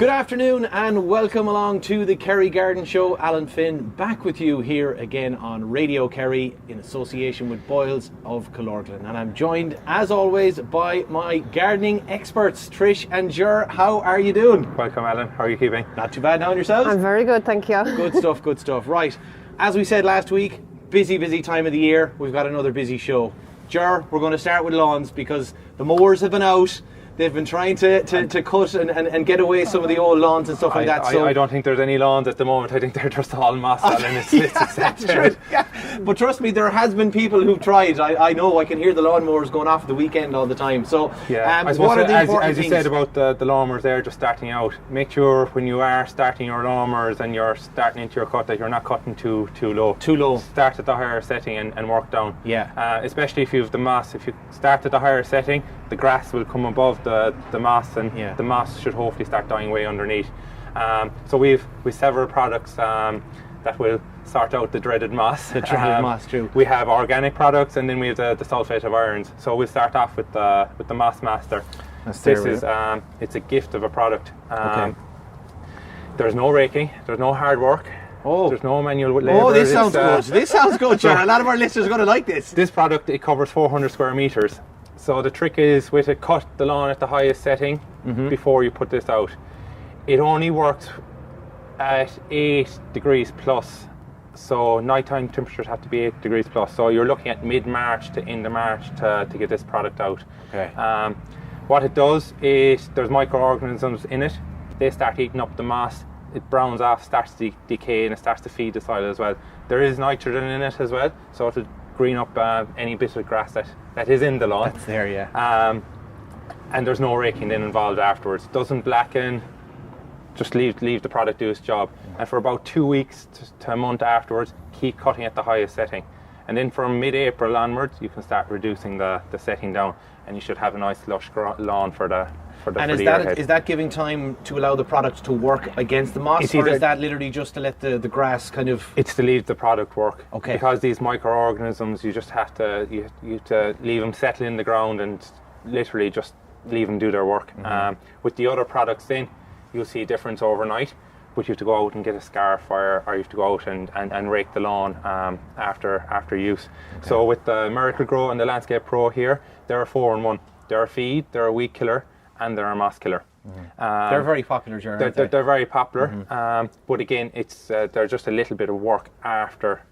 Good afternoon and welcome along to the Kerry Garden Show. Alan Finn back with you here again on Radio Kerry in association with Boyles of Killorglin. And I'm joined as always by my gardening experts, Trish and Ger. How are you doing? Welcome, Alan. How are you keeping? Not too bad now, and yourselves? I'm very good, thank you. Good stuff, good stuff. Right, as we said last week, busy time of the year. We've got another busy show. Ger, we're going to start with lawns because the mowers have been out. They've been trying to cut and get away some of the old lawns and stuff like that. So I don't think there's any lawns at the moment. I think they're just all moss, Alan. It's accepted. Yeah. But trust me, there has been people who've tried. I know, I can hear the lawnmowers going off at the weekend all the time. So yeah, what are the important as you things? said about the lawnmowers there just starting out, make sure when you are starting your lawnmowers and you're starting into your cut that you're not cutting too low. Too low. Start at the higher setting and work down. Yeah. Especially if you have the moss. If you start at the higher setting, the grass will come above the moss, and the moss should hopefully start dying away underneath. So we've several products that will sort out the dreaded moss. The dreaded moss, true. We have organic products, and then we have the sulphate of irons. So we'll start off with the Moss Master. It's a gift of a product. Okay. There's no raking, there's no hard work. There's no manual labour. Oh, this sounds good. This sounds good, Ger. A lot of our listeners are going to like this. This product, it covers 400 square metres. So the trick is with it, cut the lawn at the highest setting before you put this out. It only works at 8 degrees plus. So nighttime temperatures have to be 8 degrees plus. So you're looking at mid-March to end of March to get this product out. Okay. What it does is there's microorganisms in it. They start eating up the moss. It browns off, starts to decay, and it starts to feed the soil as well. There is nitrogen in it as well, so it'll green up any bit of grass that is in the lawn. That's there, yeah. And there's no raking then involved afterwards. Doesn't blacken, just leave the product do its job. And for about 2 weeks to a month afterwards, keep cutting at the highest setting. And then from mid-April onwards, you can start reducing the setting down, and you should have a nice lush lawn for the And year ahead. is that giving time to allow the product to work against the moss, or is that literally just to let the grass kind of... It's to leave the product work. Okay. Because these microorganisms, you just have to you have to leave them settle in the ground and literally just leave them do their work. With the other products then, you'll see a difference overnight, but you have to go out and get a scarf or you have to go out and rake the lawn after use. Okay. So with the Miracle Grow and the Landscape Pro here, they're a 4-in-1. They're a feed, they're a weed killer, and they're a moss killer. They're very popular, Ger. They're very popular, but again, it's they're just a little bit of work after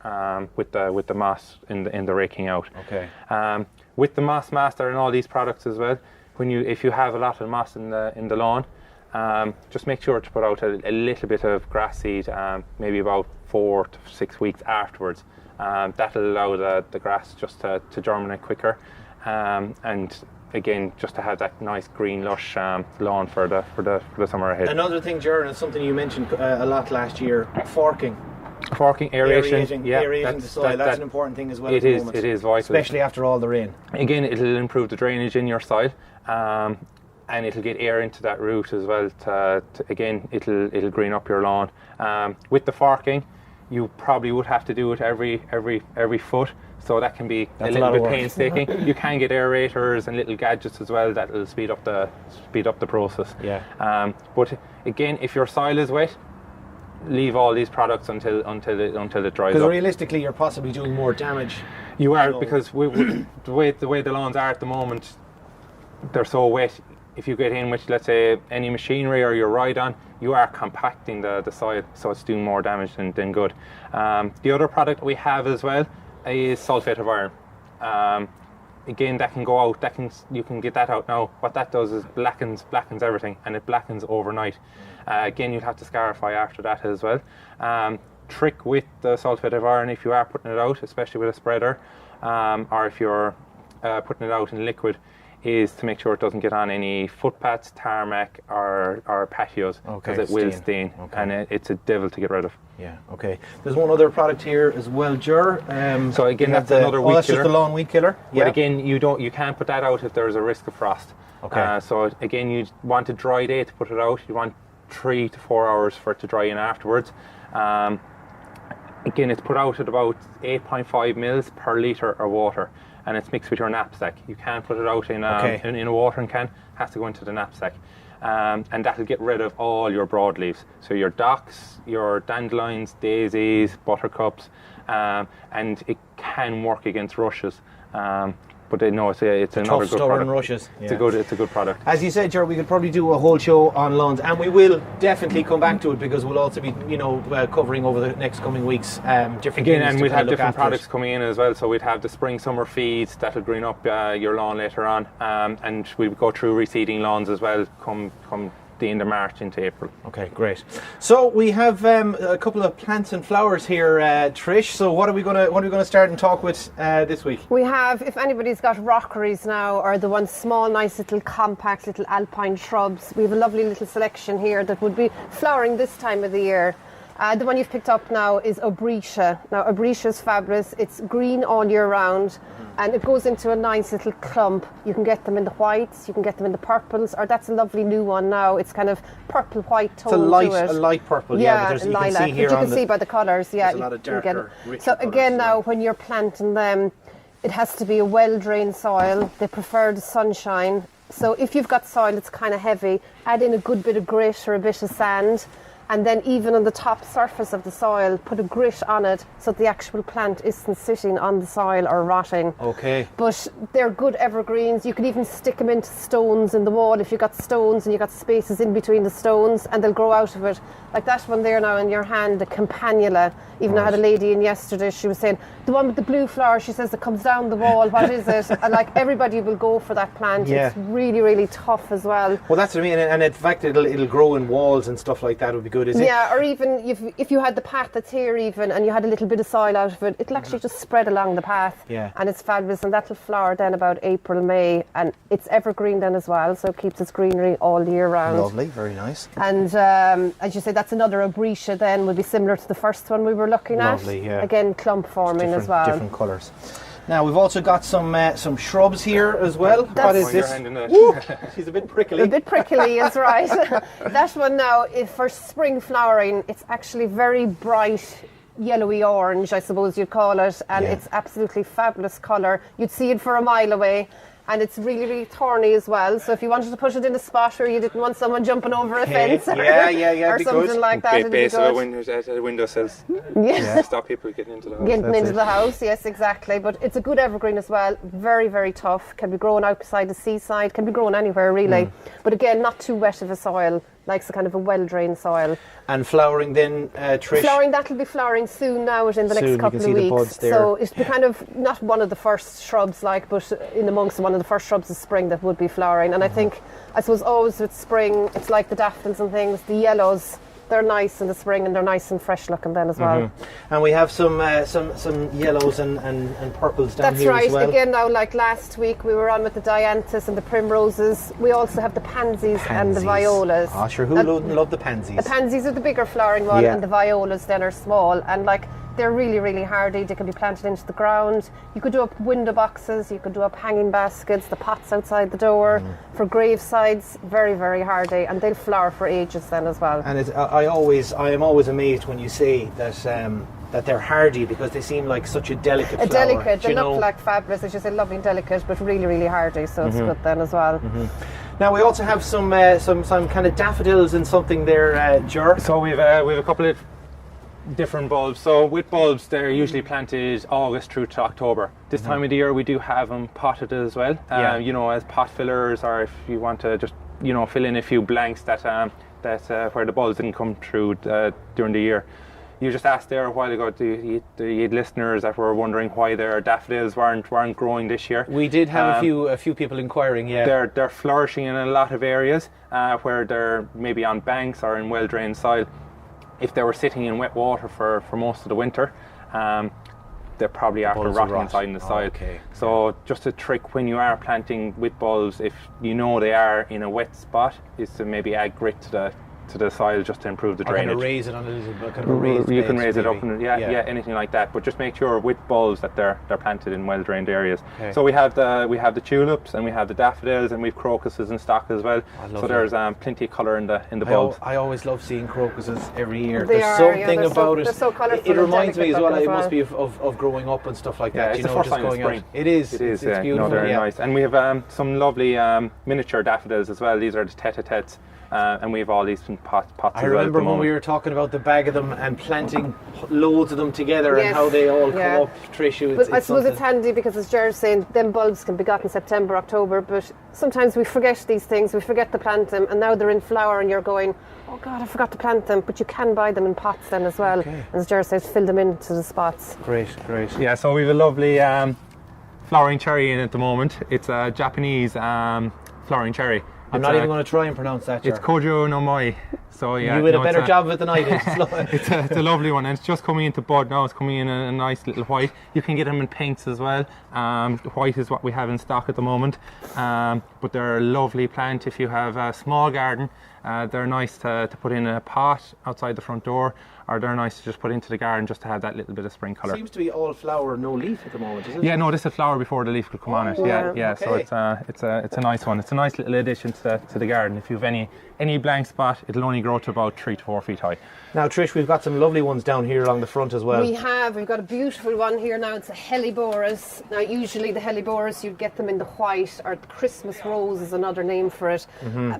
with the moss in the raking out. Okay. With the Moss Master and all these products as well, if you have a lot of moss in the lawn, just make sure to put out a little bit of grass seed, maybe about 4 to 6 weeks afterwards. That'll allow the grass just to germinate quicker, and again, just to have that nice green lush lawn for the summer ahead. Another thing, Ger, and something you mentioned a lot last year, forking, aeration, aerating the soil. That's an important thing as well. It is vital, especially after all the rain. Again, it'll improve the drainage in your soil, and it'll get air into that root as well. Again, it'll green up your lawn. With the forking, you probably would have to do it every foot. So that can be a little bit painstaking. You can get aerators and little gadgets as well that will speed up the process. Yeah. But again, if your soil is wet, leave all these products until it dries up. Because realistically, you're possibly doing more damage. You are, because the way the lawns are at the moment, they're so wet. If you get in with, let's say, any machinery or your ride-on, you are compacting the soil, so it's doing more damage than good. The other product we have as well is sulphate of iron. Again, that can go out. You can get that out now. What that does is blackens everything, and it blackens overnight. Again, you'd have to scarify after that as well. Trick with the sulphate of iron, if you are putting it out, especially with a spreader, or if you're putting it out in liquid, is to make sure it doesn't get on any footpaths, tarmac, or patios, because it will stain, and it's a devil to get rid of. Yeah. Okay. There's one other product here as well, Ger. So again, that's another weed killer. That's just the lawn weed killer. Yeah. But again, you can't put that out if there's a risk of frost. Okay. So again, you want a dry day to put it out. You want 3 to 4 hours for it to dry in afterwards. Again, it's put out at about 8.5 mils per litre of water, and it's mixed with your knapsack. You can't put it out in a watering can. It has to go into the knapsack. and that'll get rid of all your broadleaves. So your docks, your dandelions, daisies, buttercups, and it can work against rushes. But no, it's another tough, good stubborn product. rushes. It's a good product. As you said, Gerard, we could probably do a whole show on lawns, and we will definitely come back to it because we'll also be, covering over the next coming weeks different Again, things and to we'd kind have of look different after products it. coming in as well. So we'd have the spring summer feeds that'll green up your lawn later on, and we'll go through reseeding lawns as well come the end of March into April. Okay, great. So we have a couple of plants and flowers here, Trish. So what are we gonna start and talk with this week? We have, if anybody's got rockeries now, or the ones small, nice little compact little alpine shrubs, we have a lovely little selection here that would be flowering this time of the year. The one you've picked up now is Obretia. Now, Obretia is fabulous. It's green all year round, and it goes into a nice little clump. You can get them in the whites, you can get them in the purples, or that's a lovely new one now. It's kind of purple-white tone to it. It's a light purple, Yeah, but you lilac. can see here but you on can see by the colours, yeah. there's a lot of you can get darker, it. richer So again colours, now, when you're planting them, it has to be a well-drained soil. They prefer the sunshine. So if you've got soil that's kind of heavy, add in a good bit of grit or a bit of sand. And then even on the top surface of the soil, put a grit on it so the actual plant isn't sitting on the soil or rotting. Okay. But they're good evergreens. You can even stick them into stones in the wall if you've got stones and you've got spaces in between the stones, and they'll grow out of it. Like that one there now in your hand, the campanula. Even I had a lady in yesterday, she was saying, the one with the blue flower, she says, it comes down the wall, what is it? And like everybody will go for that plant. Yeah. It's really, really tough as well. Well, that's what I mean, and in fact, it'll grow in walls and stuff like that. Would be good, is it? Yeah, or even if you had the path that's here even and you had a little bit of soil out of it, it'll actually just spread along the path. Yeah. And it's fabulous, and that'll flower then about April, May, and it's evergreen then as well, so it keeps its greenery all year round. Lovely, very nice. And as you say, that's another Obretia then, would be similar to the first one we were looking at. Lovely, yeah. Again, clump forming as well. Different colours. Now we've also got some shrubs here as well. What is Point your this? hand in it. Woo! She's a bit prickly. A bit prickly is right. That one now, is for spring flowering, it's actually very bright yellowy orange, I suppose you'd call it, and Yeah. it's absolutely fabulous colour. You'd see it for a mile away. And it's really, really thorny as well. So if you wanted to put it in a spot or you didn't want someone jumping over a fence or, or be something good. like that, it'd be Base of a good. windowsills. Yeah. Stop people getting into the house. Getting That's into it. the house, yes, exactly. But it's a good evergreen as well. Very, very tough. Can be grown outside the seaside. Can be grown anywhere really. But again, not too wet of a soil. Likes a kind of a well-drained soil. And flowering then, Trish? Flowering, that'll be flowering soon now in the Soon, you next couple can of see the weeks. buds there. So it's the kind of not one of the first shrubs but in amongst one of the first shrubs of spring that would be flowering. And I think, I suppose always with spring, it's like the daffodils and things, the yellows, they're nice in the spring and they're nice and fresh looking then as well. And we have some yellows and purples down That's here right. as well. Again, now, like last week, we were on with the dianthus and the primroses. We also have the pansies and the violas. Oh, sure, who wouldn't love the pansies? The pansies are the bigger flowering one, Yeah. and the violas then are small. And like they're really, really hardy. They can be planted into the ground. You could do up window boxes. You could do up hanging baskets. The pots outside the door for gravesides. Very, very hardy, and they'll flower for ages then as well. And I am always amazed when you say that they're hardy, because they seem like such a delicate flower. Delicate. Do They you know? look like fabulous. It's just a lovely and delicate, but really, really hardy. So it's good then as well. Now we also have some kind of daffodils and something there, Ger. So we've a couple of different bulbs. So with bulbs, they're usually planted August through to October. This time of the year, we do have them potted as well. As pot fillers, or if you want to just fill in a few blanks that where the bulbs didn't come through during the year. You just asked there a while ago, the listeners that were wondering why their daffodils weren't growing this year. We did have a few people inquiring. Yeah, They're flourishing in a lot of areas where they're maybe on banks or in well-drained soil. If they were sitting in wet water for most of the winter, they're probably after bulbs will rotting rot. inside in the soil. Okay. So just a trick when you are planting with bulbs, if you know they are in a wet spot, is to maybe add grit to to the soil just to improve the Or kind drainage. of raise it on a little bit, kind of a raised You can base, raise it up, maybe. and anything like that. But just make sure with bulbs that they're planted in well drained areas. Okay. So we have the tulips, and we have the daffodils, and we've crocuses in stock as well. love So there's plenty of colour in the bulbs. I always love seeing crocuses every year. They There's are, something they're about so, it. They're so colourful. It reminds me as well. It It must be of growing up and stuff like that. It's you the know, first just sign of going spring. out. It is. It is. It's beautiful. No, they're yeah. nice, and we have some lovely miniature daffodils as well. These are the tete-a-tetes. And we have all these in pots I as well at remember the when moment. we were talking about the bag of them and planting loads of them together and Yes, how they all yeah. come up. Trish, But I suppose it's handy because, as Ger's saying, them bulbs can be got in September, October, but sometimes we forget these things, we forget to plant them, and now they're in flower and you're going, oh God, I forgot to plant them, but you can buy them in pots then as well. Okay. As Ger says, fill them into the spots. Great. Yeah, so we have a lovely flowering cherry in at the moment. It's a Japanese flowering cherry. I'm not even going to try and pronounce that. It's Ger. Kojo no Moi. So yeah, You did a it's better job of it than I did. It's a lovely one, and it's just coming into bud now. It's coming in a nice little white. You can get them in pinks as well. White is what we have in stock at the moment. But they're a lovely plant if you have a small garden. They're nice to put in a pot outside the front door, or they're nice to just put into the garden just to have that little bit of spring colour. Seems to be all flower, no leaf at the moment, is it? Yeah, no, this is a flower before the leaf could come on it. Yeah. So Okay. it's a nice one. It's a nice little addition to the garden. If you've any blank spot, it'll only grow to about 3 to 4 feet high. Now, Trish, we've got some lovely ones down here along the front as well. We've got a beautiful one here now. It's a Helleborus. Now, usually the Helleborus, you'd get them in the white, or the Christmas rose is another name for it.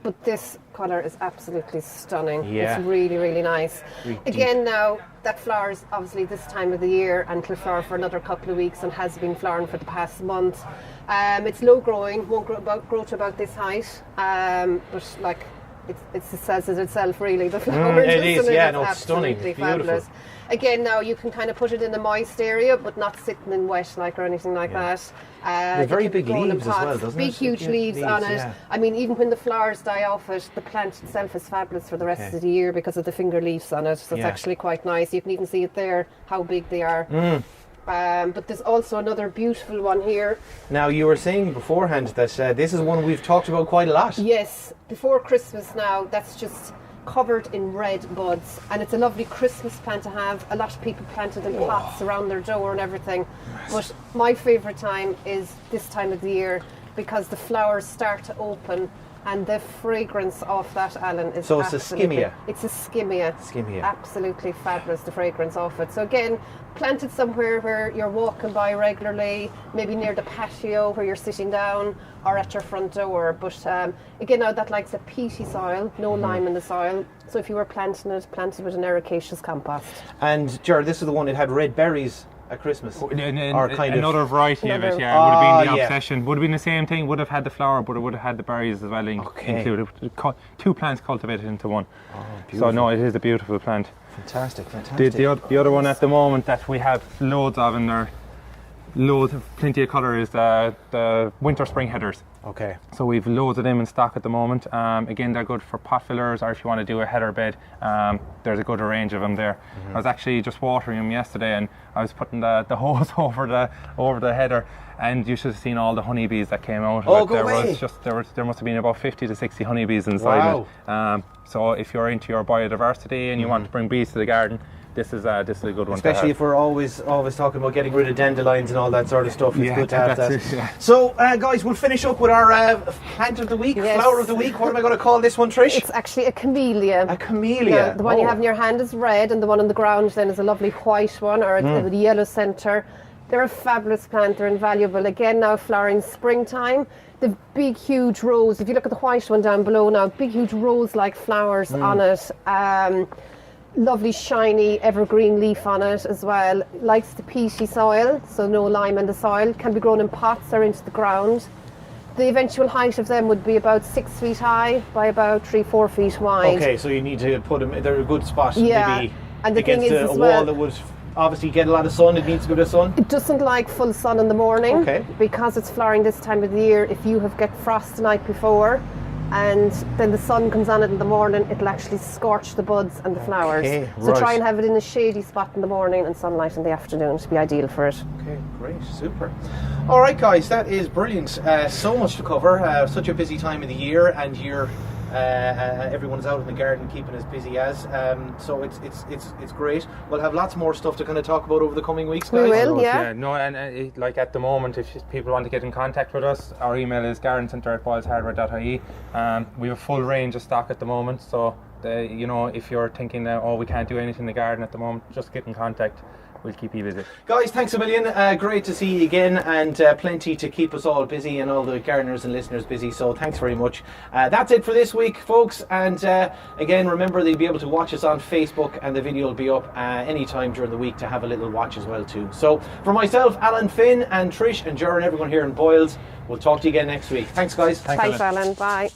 But this colour is absolutely stunning. Yeah. It's really, really nice. Really Again, now, that flowers obviously this time of the year and it'll flower for another couple of weeks and has been flowering for the past month. It's low growing, won't grow to about this height. But like, it says it itself, really. The flower it is, isn't it? yeah, It's no, it's stunning, absolutely beautiful. fabulous. Again, now you can kind of put it in a moist area, but not sitting in wet or anything like that. They're very it can big grow in leaves as pots, well, doesn't big, it? huge Yeah, leaves on it. yeah. I mean, even when the flowers die off it, the plant itself is fabulous for the rest of the year because of the finger leaves on it. So it's Yeah. actually quite nice. You can even see it there, how big they are. But there's also another beautiful one here. Now, you were saying beforehand that this is one we've talked about quite a lot. Yes, before Christmas now, that's just covered in red buds, and it's a lovely Christmas plant to have. A lot of people plant it in pots around their door and everything. But my favourite time is this time of the year because the flowers start to open and the fragrance of that, Alan, is So it's a absolutely- skimmia? It's a skimmia. Skimmia. Absolutely fabulous, the fragrance of it. So again, plant it somewhere where you're walking by regularly, maybe near the patio where you're sitting down or at your front door. But again, now that likes a peaty soil, no lime in the soil. So if you were planting it, plant it with an ericaceous compost. And, Ger, this is the one that had red berries at Christmas. Or kind of. Another variety of it, Another- yeah. It would have been the yeah. obsession. Would have been the same thing. Would have had the flower, but it would have had the berries as well included. Two plants cultivated into one. Oh, So beautiful. no, it is a beautiful plant. Fantastic. The other one at the moment that we have loads of in there, plenty of colour, is the winter spring headers. Okay. So we've loads of them in stock at the moment. Again, they're good for pot fillers, or if you want to do a header bed, there's a good range of them there. I was actually just watering them yesterday, and I was putting the hose over the header, and you should have seen all the honeybees that came out of Oh, it. go away. There must have been about 50 to 60 honeybees inside it. So if you're into your biodiversity and you want to bring bees to the garden, this is a good one. Especially to if we're always talking about getting rid of dandelions and all that sort of stuff. It's Yeah, good to have that. that's it, yeah. So, guys, we'll finish up with our plant of the week, Yes. flower of the week. What am I going to call this one, Trish? It's actually a camellia. A camellia. Now, the one you have in your hand is red, and the one on the ground then is a lovely white one, or with a yellow centre. They're a fabulous plant. They're invaluable. Again, now flowering springtime. The big, huge rose. If you look at the white one down below now, big, huge rose-like flowers on it. Lovely, shiny, evergreen leaf on it as well. Likes the peaty soil, so no lime in the soil. Can be grown in pots or into the ground. The eventual height of them would be about 6 feet high by about 3-4 feet wide. Okay, so you need to put them. They're a good spot. Yeah, Maybe and the thing against is a as wall well- that would obviously get a lot of sun. It needs a bit of sun. It doesn't like full sun in the morning. Okay. Because it's flowering this time of the year. If you have get frost the night before and then the sun comes on it in the morning, it'll actually scorch the buds and the flowers. Okay, So try right. and have it in a shady spot in the morning and sunlight in the afternoon to be ideal for it. Okay, great, super. All right, guys, that is brilliant. So much to cover. Such a busy time of the year, and you're Everyone's out in the garden keeping as busy as. So it's great. We'll have lots more stuff to kind of talk about over the coming weeks, guys. We will, yeah. No, and like at the moment, if people want to get in contact with us, our email is gardencentre@boyleshardware.ie. We have a full range of stock at the moment, so if you're thinking that we can't do anything in the garden at the moment, just get in contact. We'll keep you busy. Guys, thanks a million. Great to see you again, and plenty to keep us all busy and all the gardeners and listeners busy. So thanks very much. That's it for this week, folks. And again, remember that you'll be able to watch us on Facebook, and the video will be up any time during the week to have a little watch as well too. So for myself, Alan, Finn, and Trish, and Ger, and everyone here in Boyles, we'll talk to you again next week. Thanks, guys. Thanks, Alan. Bye.